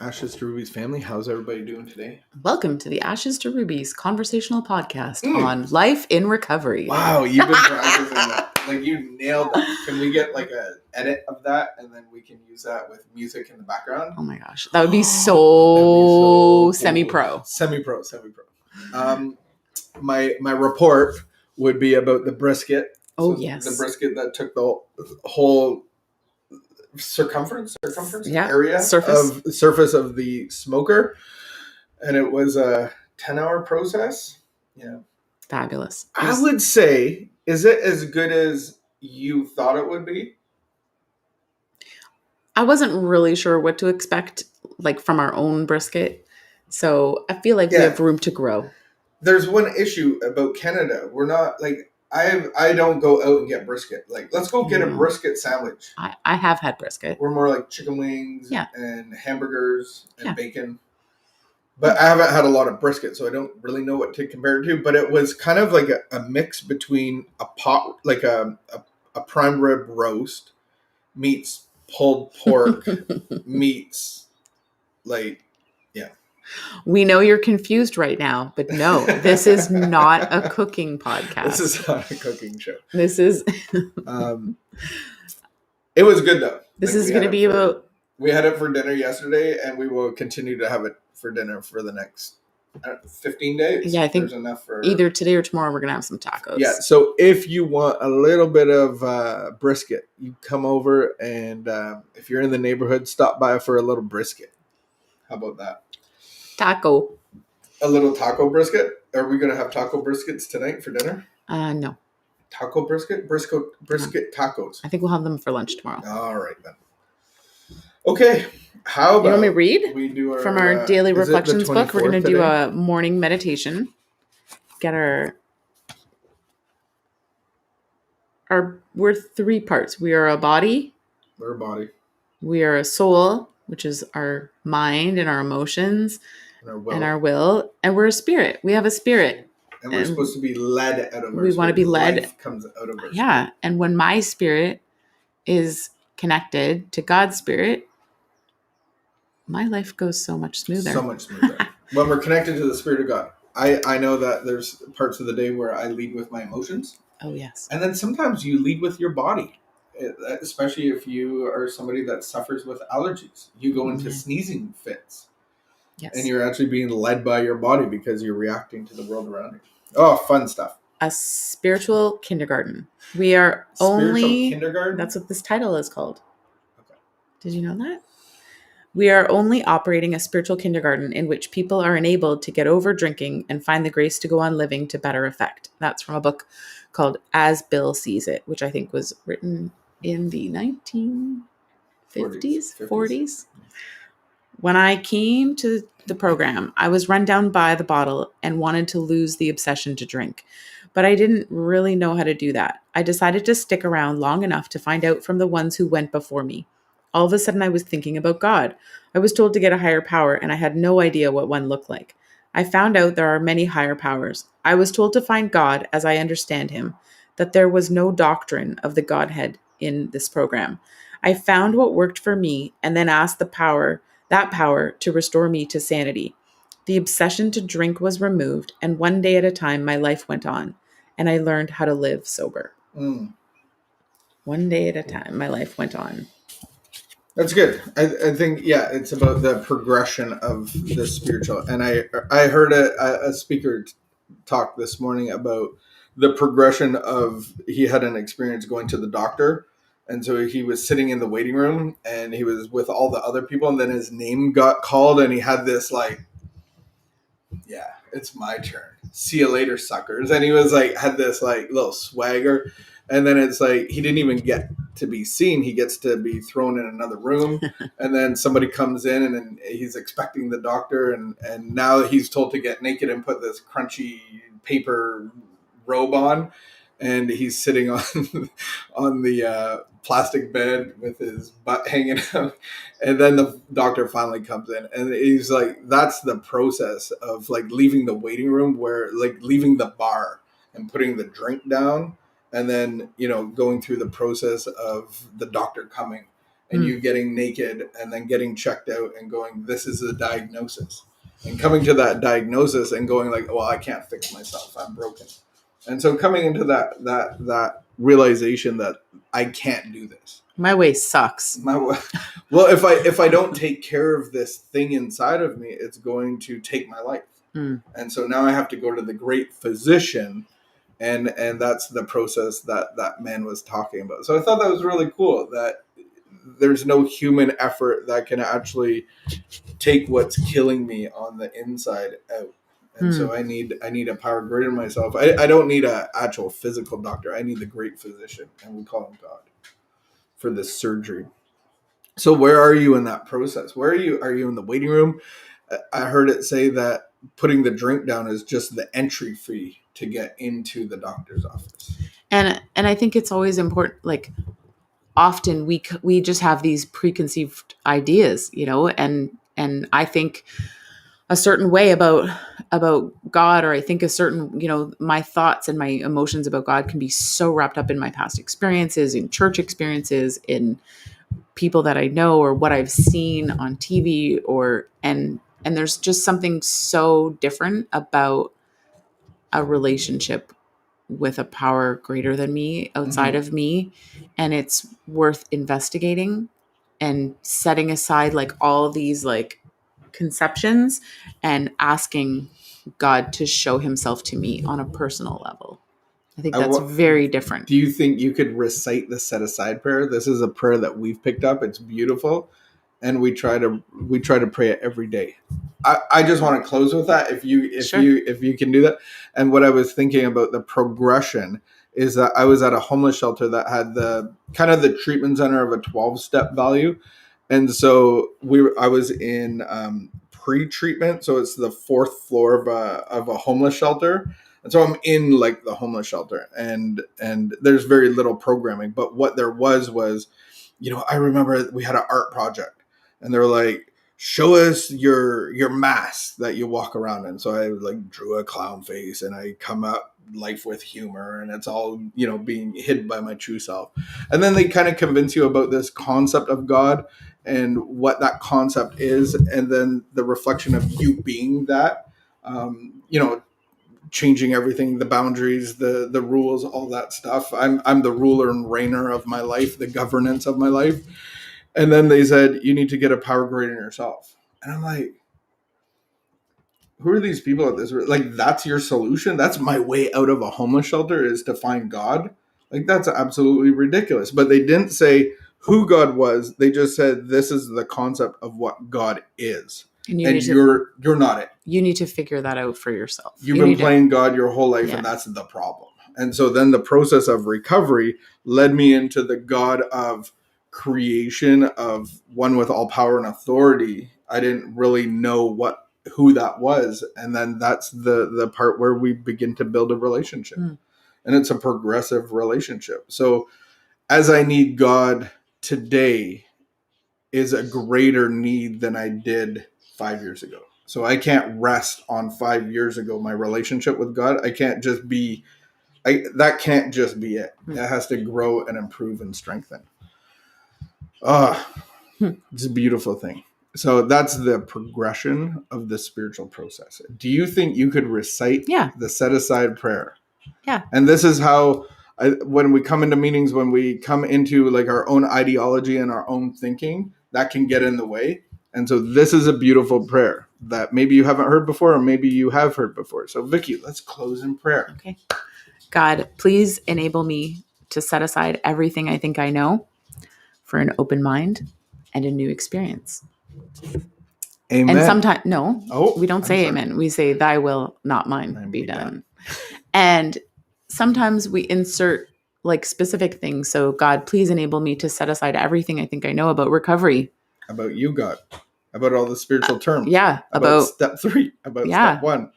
Ashes to Rubies family, how's everybody doing today? Welcome to the Ashes to Rubies conversational podcast on life in recovery. Wow, you've been practicing that. Like, you nailed that. Can we get like a edit of that and then we can use that with music in the background? Oh my gosh, that would be so, cool. semi-pro. Semi-pro. My report would be about the brisket. Oh, yes. The brisket that took the whole circumference Yeah, area surface of the smoker, and it was a 10-hour process. Yeah, fabulous. I would say, is it as good as you thought it would be? I wasn't really sure what to expect, like from our own brisket, so I feel like we have room to grow. There's one issue about Canada. We're not like, I don't go out and get brisket. Like, let's go get a brisket sandwich. I have had brisket. We're more like chicken wings and hamburgers and bacon. But I haven't had a lot of brisket, so I don't really know what to compare it to. But it was kind of like a mix between a pot, like a prime rib roast meets pulled pork meets like, yeah. We know you're confused right now, but no, this is not a cooking podcast. This is not a cooking show. This is... It was good, though. This is going to be about... We had it for dinner yesterday, and we will continue to have it for dinner for the next 15 days. Yeah, I think there's enough for... either today or tomorrow we're going to have some tacos. Yeah, so if you want a little bit of brisket, you come over, and if you're in the neighborhood, stop by for a little brisket. How about that? Taco. A little taco brisket? Are we going to have taco briskets tonight for dinner? No. Taco brisket? Brisket tacos. I think we'll have them for lunch tomorrow. All right, then. Okay. How about... You want me to read? We do from our daily reflections book. We're going to do a morning meditation. Get we're three parts. We are a body. We're a body. We are a soul, which is our mind and our emotions and our will. And we're a spirit. We have a spirit. And we're supposed to be led out of our We want to be led. Life comes out of our spirit. And when my spirit is connected to God's spirit, my life goes so much smoother. So much smoother. When we're connected to the Spirit of God. I know that there's parts of the day where I lead with my emotions. Oh, yes. And then sometimes you lead with your body, especially if you are somebody that suffers with allergies. You go into sneezing fits. Yes. And you're actually being led by your body because you're reacting to the world around you. Oh, fun stuff. A spiritual kindergarten. We are only... kindergarten? That's what this title is called. Okay. Did you know that? We are only operating a spiritual kindergarten in which people are enabled to get over drinking and find the grace to go on living to better effect. That's from a book called As Bill Sees It, which I think was written in the 1950s, 40s. When I came to the program, I was run down by the bottle and wanted to lose the obsession to drink. But I didn't really know how to do that. I decided to stick around long enough to find out from the ones who went before me. All of a sudden, I was thinking about God. I was told to get a higher power, and I had no idea what one looked like. I found out there are many higher powers. I was told to find God as I understand him, that there was no doctrine of the Godhead in this program. I found what worked for me and then asked that power to restore me to sanity. The obsession to drink was removed, and one day at a time, my life went on, and I learned how to live sober. One day at a time, my life went on. That's good. I think, it's about the progression of the spiritual. And I heard a speaker talk this morning about the progression of, he had an experience going to the doctor. And so he was sitting in the waiting room and he was with all the other people. And then his name got called and he had this like, yeah, it's my turn. See you later, suckers. And he was like, had this like little swagger. And then it's like, he didn't even get to be seen. He gets to be thrown in another room. And then somebody comes in and then he's expecting the doctor. And now he's told to get naked and put this crunchy paper robe on. And he's sitting on the plastic bed with his butt hanging out. And then the doctor finally comes in. And he's like, that's the process of like leaving the waiting room, where like leaving the bar and putting the drink down. And then, going through the process of the doctor coming and you getting naked and then getting checked out and going, this is a diagnosis, and coming to that diagnosis and going like, well, I can't fix myself, I'm broken. And so coming into that realization that I can't do this. My way sucks. Well, if I don't take care of this thing inside of me, it's going to take my life. And so now I have to go to the great physician, and that's the process that man was talking about. So I thought that was really cool, that there's no human effort that can actually take what's killing me on the inside out. And so I need a power greater than myself. I don't need an actual physical doctor. I need the great physician, and we call him God, for this surgery. So where are you in that process? Where are you? Are you in the waiting room? I heard it say that putting the drink down is just the entry fee to get into the doctor's office. And I think it's always important, like often we just have these preconceived ideas, and I think a certain way about God, or I think a certain, my thoughts and my emotions about God can be so wrapped up in my past experiences, in church experiences, in people that I know, or what I've seen on TV, and there's just something so different about a relationship with a power greater than me, outside of me, and it's worth investigating and setting aside like all these like conceptions and asking God to show himself to me on a personal level. I think that's very different. Do you think you could recite the set aside prayer? This is a prayer that we've picked up. It's beautiful, and we try to pray it every day. I just want to close with that. If you can do that. And what I was thinking about the progression is that I was at a homeless shelter that had the kind of the treatment center of a 12-step value. And so I was in pre-treatment. So it's the fourth floor of a homeless shelter. And so I'm in like the homeless shelter, and there's very little programming, but what there was, I remember we had an art project, and they were like, show us your mask that you walk around in. So I like drew a clown face, and I come up life with humor, and it's all, being hidden by my true self. And then they kind of convince you about this concept of God and what that concept is. And then the reflection of you being that, changing everything, the boundaries, the rules, all that stuff. I'm the ruler and reigner of my life, the governance of my life. And then they said, you need to get a power greater than yourself. And I'm like, who are these people at this? Like, that's your solution? That's my way out of a homeless shelter, is to find God? Like, that's absolutely ridiculous. But they didn't say who God was. They just said, this is the concept of what God is. And you're not it. You need to figure that out for yourself. You've been playing God your whole life, and that's the problem. And so then the process of recovery led me into the God of creation, of one with all power and authority. I didn't really know who that was. And then that's the part where we begin to build a relationship. And it's a progressive relationship. So as I need God today is a greater need than I did 5 years ago. So I can't rest on 5 years ago, my relationship with God. I can't just be, that can't just be it. It has to grow and improve and strengthen. It's a beautiful thing. So that's the progression of the spiritual process. Do you think you could recite the set aside prayer? Yeah. And this is how, when we come into meetings, when we come into like our own ideology and our own thinking, that can get in the way. And so this is a beautiful prayer that maybe you haven't heard before, or maybe you have heard before. So Vicky, let's close in prayer. Okay. God, please enable me to set aside everything I think I know for an open mind and a new experience. Amen. And sometimes, we don't say amen. We say, thy will, not mine, be done. And sometimes we insert like specific things. So God, please enable me to set aside everything I think I know about recovery. About you, God. About all the spiritual terms. About step 3. About step 1.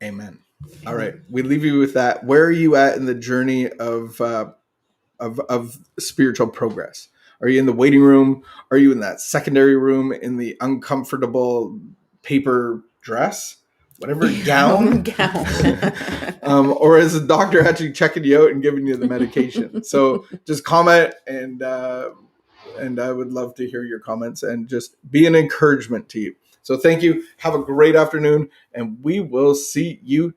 Amen. All right. We leave you with that. Where are you at in the journey of spiritual progress? Are you in the waiting room? Are you in that secondary room in the uncomfortable paper dress? whatever gown, or is the doctor actually checking you out and giving you the medication? So just comment, and I would love to hear your comments and just be an encouragement to you. So thank you. Have a great afternoon, and we will see you